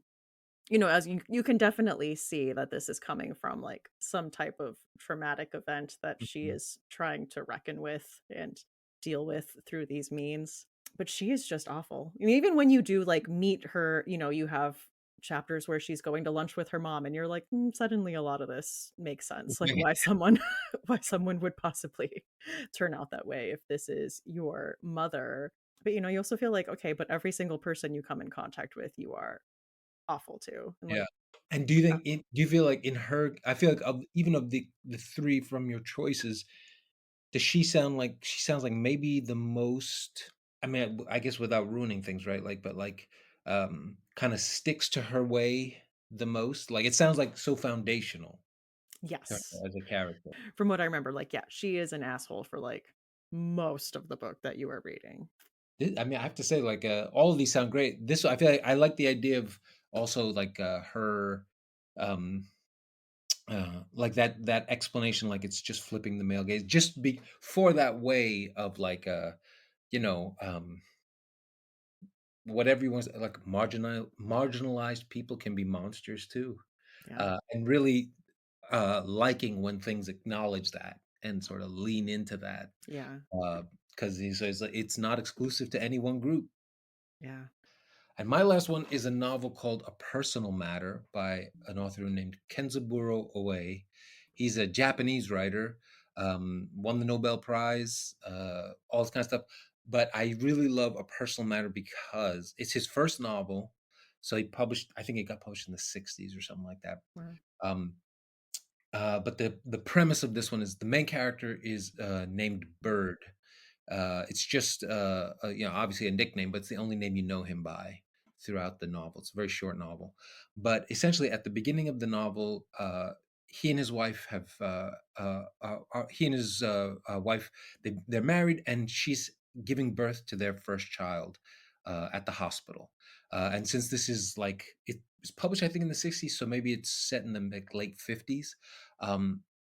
as you can definitely see that this is coming from like some type of traumatic event that she Mhm. is trying to reckon with and deal with through these means. But she is just awful. And even when you do like meet her, you have chapters where she's going to lunch with her mom and you're like, suddenly a lot of this makes sense. Like why someone why someone would possibly turn out that way if this is your mother. But you also feel like, okay, but every single person you come in contact with, you are awful too. And Yeah. like, And do you feel like in her I feel like of even of the 3 from your choices, does she sounds like maybe the most I mean, I guess without ruining things, right? Like, but like, kinda sticks to her way the most? Like, it sounds like so foundational to yes. her as a character. From what I remember, like, yeah, she is an asshole for like most of the book that you are reading. I mean, I have to say, like, all of these sound great. This I feel like I like the idea of also, like, her, um like that explanation, like it's just flipping the male gaze, just be for that way of like you know, um, whatever you want to like marginalized people can be monsters too. Yeah. And really liking when things acknowledge that and sort of lean into that. Yeah. Because he says like, it's not exclusive to any one group. Yeah. And my last one is a novel called A Personal Matter by an author named Kenzaburo Oe. He's a Japanese writer, won the Nobel Prize, all this kind of stuff. But I really love A Personal Matter because it's his first novel. So he published, I think it got published in the 60s or something like that. Wow. Um, but the premise of this one is the main character is named Bird. It's just obviously a nickname, but it's the only name you know him by throughout the novel. It's a very short novel, but essentially at the beginning of the novel, he and his wife have he and his wife they're married, and she's giving birth to their first child at the hospital. And since this is like it was published, I think in the 60s, so maybe it's set in the late 50s.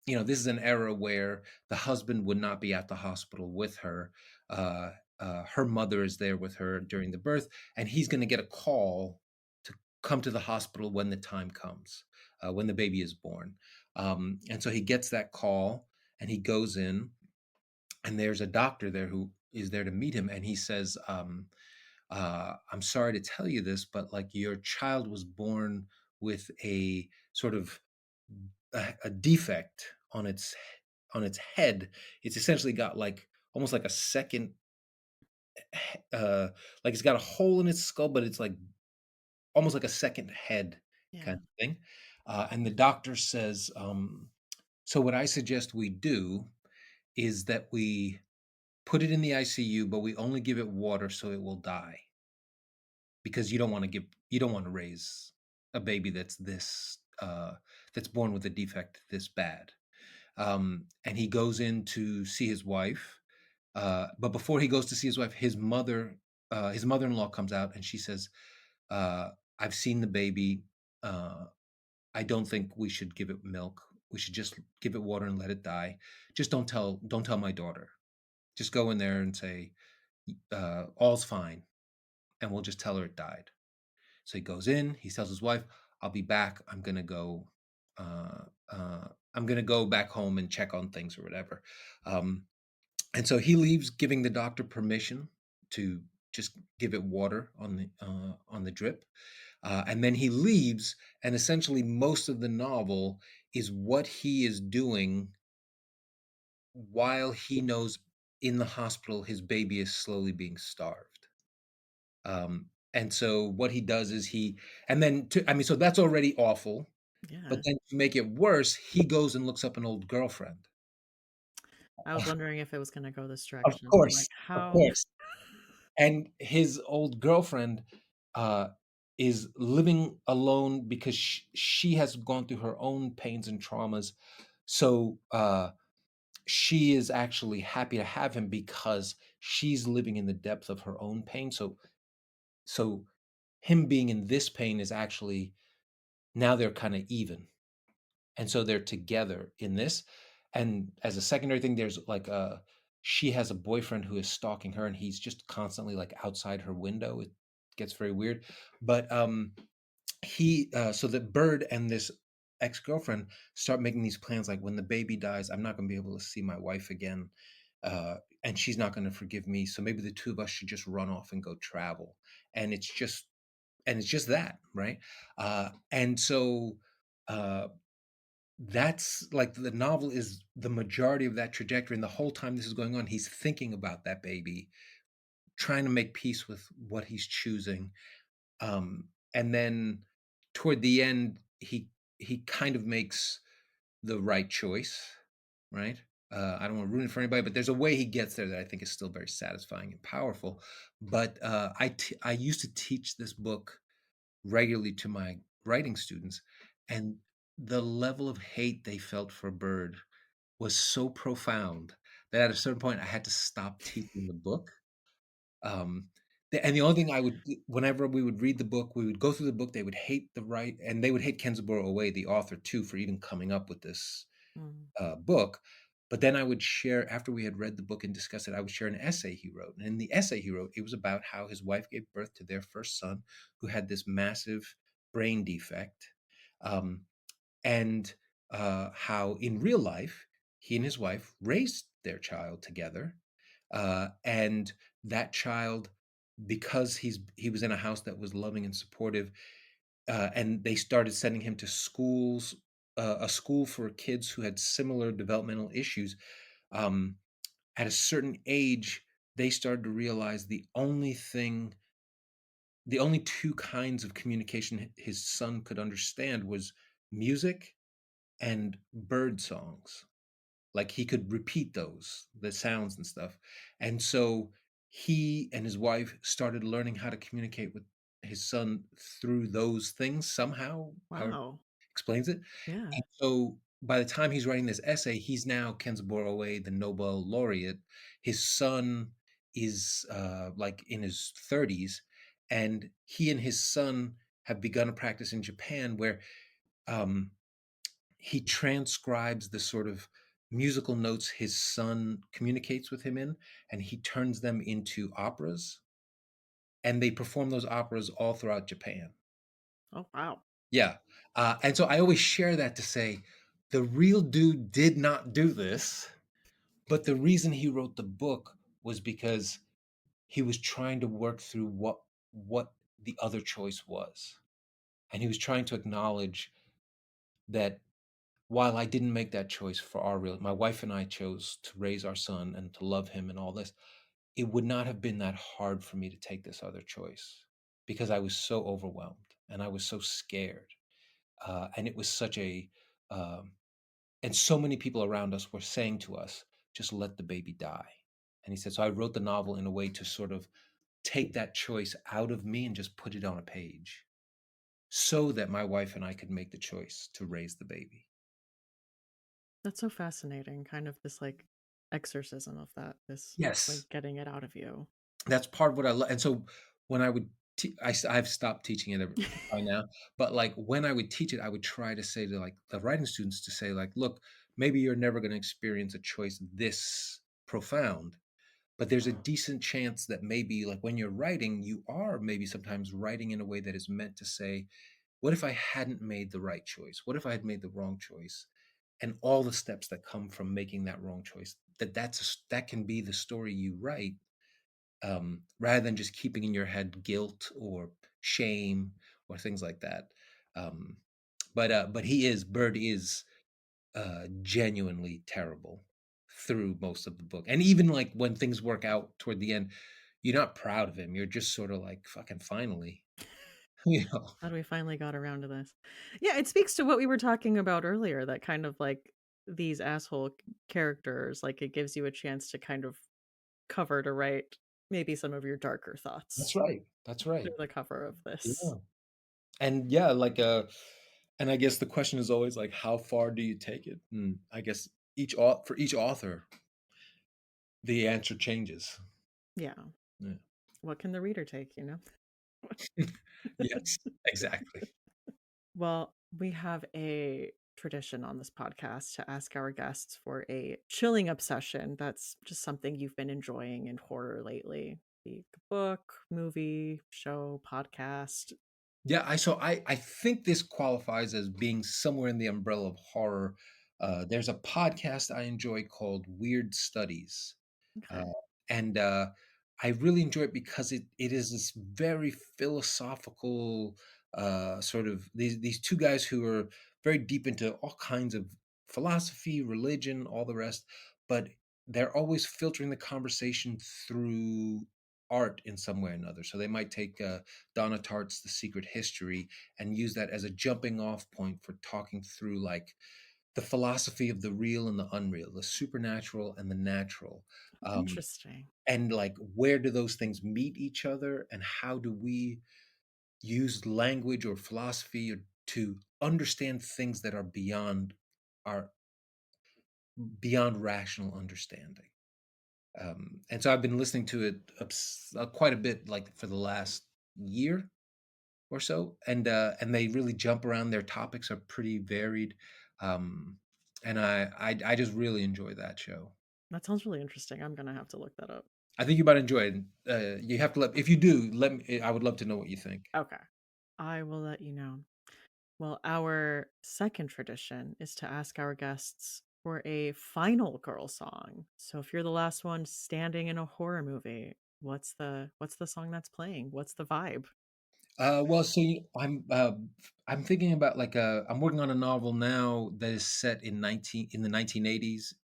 This is an era where the husband would not be at the hospital with her. Her mother is there with her during the birth, and he's going to get a call to come to the hospital when the time comes, when the baby is born. And so he gets that call, and he goes in, and there's a doctor there who is there to meet him, and he says, I'm sorry to tell you this, but like your child was born with a sort of a defect on its head. It's essentially got like almost like a second like it's got a hole in its skull, but it's like almost like a second head kind Yeah. of thing. And the doctor says, so what I suggest we do is that we put it in the ICU, but we only give it water so it will die because you don't want to raise a baby that's born with a defect this bad. And he goes in to see his wife. But before he goes to see his wife, his mother-in-law comes out and she says, "I've seen the baby. Uh, I don't think we should give it milk. We should just give it water and let it die. Just don't tell my daughter. Just go in there and say all's fine, and we'll just tell her it died." So he goes in. He tells his wife, "I'll be back. I'm gonna go. I'm gonna go back home and check on things or whatever." Um, And so he leaves, giving the doctor permission to just give it water on the drip, and then he leaves. And essentially, most of the novel is what he is doing while he knows in the hospital his baby is slowly being starved. And so what he does is I mean, so that's already awful. But Yeah. then to make it worse, he goes and looks up an old girlfriend. I was wondering if it was gonna go this Of direction. course, Like, of how? course. And his old girlfriend uh, is living alone because she has gone through her own pains and traumas. So she is actually happy to have him because she's living in the depth of her own pain. So him being in this pain is actually now they're kind of even, and so they're together in this. And as a secondary thing, there's like she has a boyfriend who is stalking her, and he's just constantly like outside her window. It gets very weird. But he so that Bird and this ex-girlfriend start making these plans, like when the baby dies, I'm not going to be able to see my wife again, and she's not going to forgive me, so maybe the two of us should just run off and go travel. And it's just that, right? And so uh that's like the novel is the majority of that trajectory, and the whole time this is going on, he's thinking about that baby, trying to make peace with what he's choosing. And then toward the end, he kind of makes the right choice, right? I don't want to ruin it for anybody, but there's a way he gets there that I think is still very satisfying and powerful. But I used to teach this book regularly to my writing students, and the level of hate they felt for Bird was so profound that at a certain point I had to stop teaching the book. Um, and the only thing whenever we would read the book, we would go through the book. They would hate and they would hate Kenzaburo Away, the author, too, for even coming up with this Mm. book. But then I would share, after we had read the book and discussed it, I would share an essay he wrote. And in the essay he wrote, it was about how his wife gave birth to their first son, who had this massive brain defect. Um, and how in real life, he and his wife raised their child together. And that child, because he was in a house that was loving and supportive, and they started sending him to schools, a school for kids who had similar developmental issues. Um, at a certain age, they started to realize the only two kinds of communication his son could understand was music and bird songs. Like he could repeat those, the sounds and stuff. And so he and his wife started learning how to communicate with his son through those things somehow, however Wow. explains it. Yeah. And so by the time he's writing this essay, he's now Kenzaburo, the Nobel laureate. His son is like in his 30s, and he and his son have begun a practice in Japan where um, he transcribes the sort of musical notes his son communicates with him in, and he turns them into operas, and they perform those operas all throughout Japan. Oh, wow. Yeah. And so I always share that to say the real dude did not do this, but the reason he wrote the book was because he was trying to work through what the other choice was. And he was trying to acknowledge that while I didn't make that choice for our real, my wife and I chose to raise our son and to love him and all this, it would not have been that hard for me to take this other choice because I was so overwhelmed and I was so scared. And it was such a, um, and so many people around us were saying to us, just let the baby die. And he said, so I wrote the novel in a way to sort of take that choice out of me and just put it on a page so that my wife and I could make the choice to raise the baby. That's so fascinating. Kind of this like exorcism of that, this Yes. like getting it out of you. That's part of what I love. And so when I would I've stopped teaching it by now, but, like, when I would teach it, I would try to say to, like, the writing students to say, like, "Look, maybe you're never gonna experience a choice this profound, but there's a decent chance that maybe, like, when you're writing, you are maybe sometimes writing in a way that is meant to say, 'What if I hadn't made the right choice? What if I had made the wrong choice?' And all the steps that come from making that wrong choice, that can be the story you write, rather than just keeping in your head guilt or shame or things like that. Um, but Bird is genuinely terrible through most of the book, and even like when things work out toward the end, you're not proud of him. You're just sort of like, fucking finally, you know. How do we finally got around to this? Yeah, it speaks to what we were talking about earlier, that kind of like these asshole characters, like it gives you a chance to kind of cover to write maybe some of your darker That's thoughts right. That's right. through the cover of Yeah. this. And yeah, like and I guess the question is always like, how far do you take it? And I guess for each author, the answer changes. Yeah. Yeah. What can the reader take, you know? Yes, exactly. Well, we have a tradition on this podcast to ask our guests for a chilling obsession that's just something you've been enjoying in horror lately. Be it a book, movie, show, podcast. Yeah, I think this qualifies as being somewhere in the umbrella of horror. There's a podcast I enjoy called Weird Studies. Uh, Okay. and I really enjoy it because it is this very philosophical sort of these two guys who are very deep into all kinds of philosophy, religion, all the rest, but they're always filtering the conversation through art in some way or another. So they might take Donna Tartt's The Secret History and use that as a jumping off point for talking through like the philosophy of the real and the unreal, the supernatural and the natural. Um, Interesting. and like, where do those things meet each other? And how do we use language or philosophy to understand things that are our beyond rational understanding? And so I've been listening to it quite a bit, like for the last year or so, and they really jump around. Their topics are pretty varied, um, and I just really enjoy that show. That sounds really interesting. I'm gonna have to look that up. I think you might enjoy it. You have to let if you do, let me I would love to know what you think. Okay. I will let you know. Well, our second tradition is to ask our guests for a final girl song. So if you're the last one standing in a horror movie, what's the song that's playing? What's the vibe? Well, so I'm thinking about like I'm working on a novel now that is set in the 1980s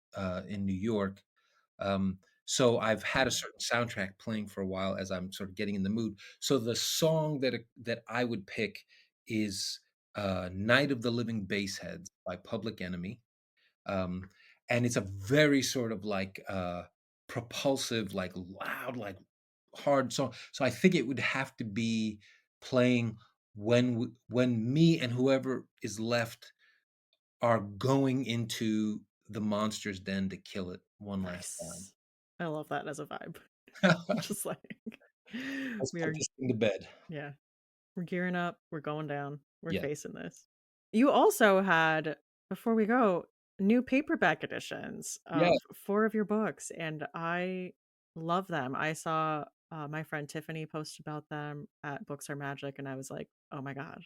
in New York. So I've had a Mm. certain soundtrack playing for a while as I'm sort of getting in the mood. So the song that I would pick is "Night of the Living Bassheads" by Public Enemy. Um, and it's a very sort of like propulsive, like loud, like hard song. So I think it would have to be playing when me and whoever is left are going into the monster's den to kill it one last time. Nice. I love that as a vibe. Just like Let's we put are, this thing to bed. yeah, we're gearing up, we're going down, we're Yeah. facing this. You also had, before we go, new paperback editions Yeah. of 4 of your books, and I love them. I saw, my friend Tiffany post about them at Books Are Magic, and I was like, "Oh my god,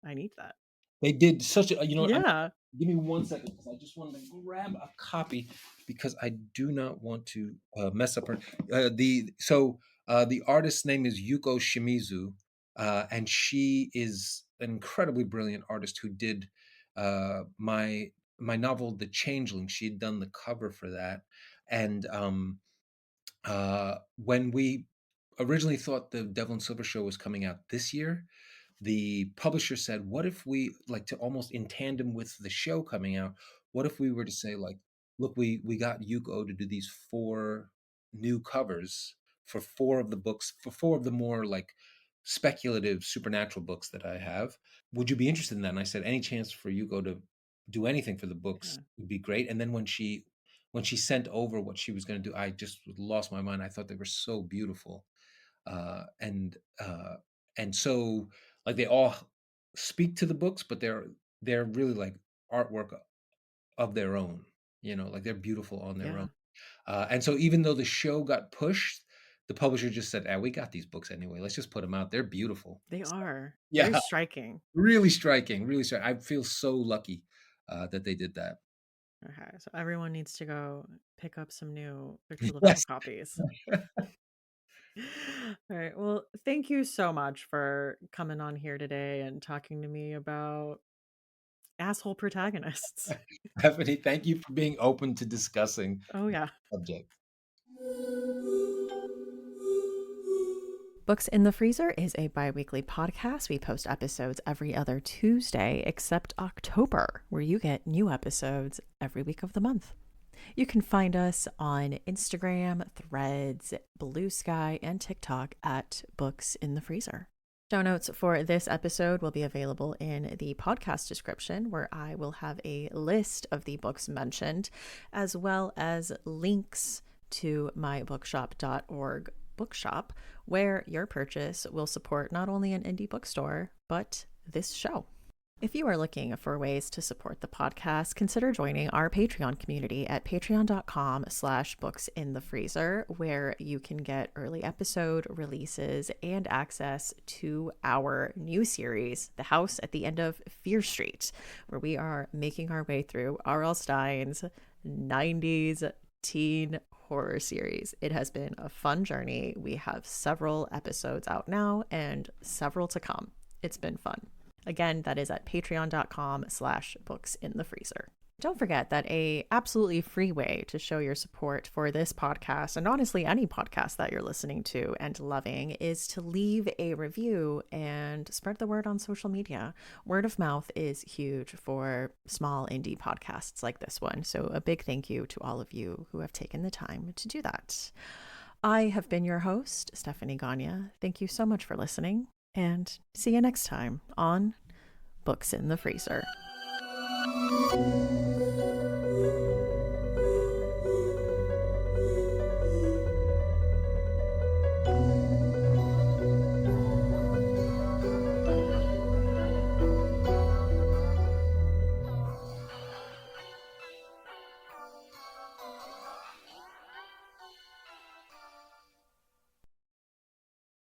I need that." They did such a what, Yeah. give me 1 second because I just wanted to grab a copy because I do not want to, mess up her the artist's name is Yuko Shimizu, and she is an incredibly brilliant artist who did, my novel, The Changeling. She had done the cover for that, and, when we originally thought the Devil and Silver show was coming out this year, the publisher said, "What if we like to almost in tandem with the show coming out? What if we were to say like, look, we got Yuko to do these 4 new covers for 4 of the books, for 4 of the more like speculative supernatural books that I have. Would you be interested in that?" And I said, "Any chance for Yuko to do anything for the books Yeah. would be great." And then when she sent over what she was going to do, I just lost my mind. I thought they were so beautiful, uh, and uh, and so like they all speak to the books, but they're really like artwork of their own. Like they're beautiful on their own. Yeah. And so even though the show got pushed, the publisher just said, "Ah, we got these books anyway. Let's just put them out. They're beautiful." They So, are. yeah, Very striking. really striking, really striking. I feel so lucky that they did that. Okay, so everyone needs to go pick up some new Victor LaValle Yes. copies. All right. Well, thank you so much for coming on here today and talking to me about asshole protagonists. Stephanie, thank you for being open to discussing Oh, the yeah. subject. Books in the Freezer is a bi weekly podcast. We post episodes every other Tuesday, except October, where you get new episodes every week of the month. You can find us on Instagram, Threads, Blue Sky, and TikTok at Books in the Freezer. Show notes for this episode will be available in the podcast description, where I will have a list of the books mentioned, as well as links to my bookshop.org bookshop, where your purchase will support not only an indie bookstore, but this show. If you are looking for ways to support the podcast, consider joining our Patreon community at patreon.com/booksinthefreezer, where you can get early episode releases and access to our new series, The House at the End of Fear Street, where we are making our way through R.L. Stine's 90s teen horror series. It has been a fun journey. We have several episodes out now and several to come. It's been fun. Again, that is at patreon.com/booksinthefreezer. Don't forget that a absolutely free way to show your support for this podcast, and honestly any podcast that you're listening to and loving, is to leave a review and spread the word on social media. Word of mouth is huge for small indie podcasts like this one. So a big thank you to all of you who have taken the time to do that. I have been your host, Stephanie Gagne. Thank you so much for listening, and see you next time on Books in the Freezer.